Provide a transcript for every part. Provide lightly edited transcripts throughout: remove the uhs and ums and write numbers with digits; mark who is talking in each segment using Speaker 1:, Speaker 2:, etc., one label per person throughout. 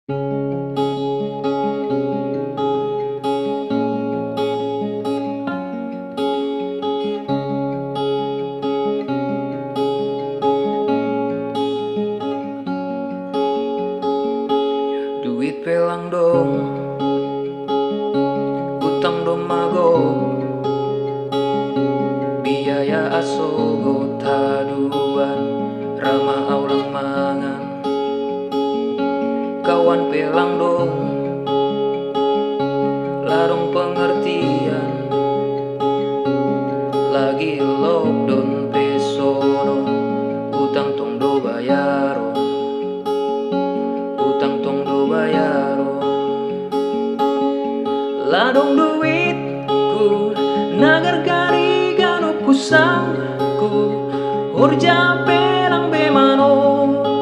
Speaker 1: Duit pelang dong, utang domago, biaya asogo taduan, rama aulang mangan. Kawan pelang dong, larung pengertian, lagi lockdown pesono, utang tong do bayaro, utang tong do bayaro. Ladong duitku nagar gari gano kusangku urja pelang bemano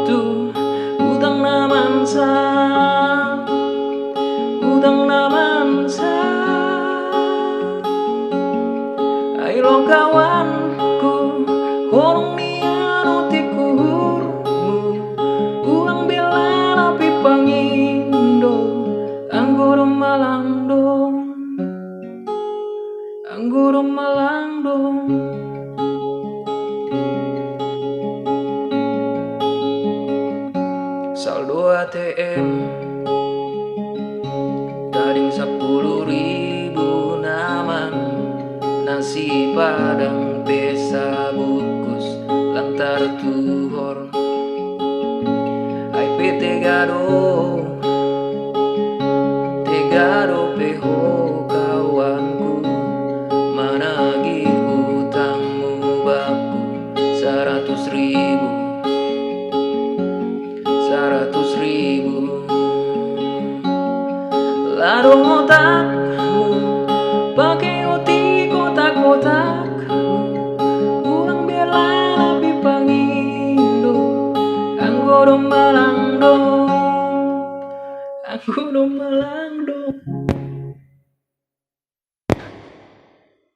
Speaker 1: tu utang namansa, utang namansa. Ayo kawanku horong niano tikurmu uang bela api pangindo anggoro malandong, anggoro malandong. Saldo ATM gading 10.000 naman, nasi padang pesa bukus lantar tuhor. IP tegado peho kawanku, managi hutangmu baku 100.000, 100.000. Larung otakmu pakai oti kotak-kotakmu, uang bela lebih pangindo anggoro malandong, anggoro malandong.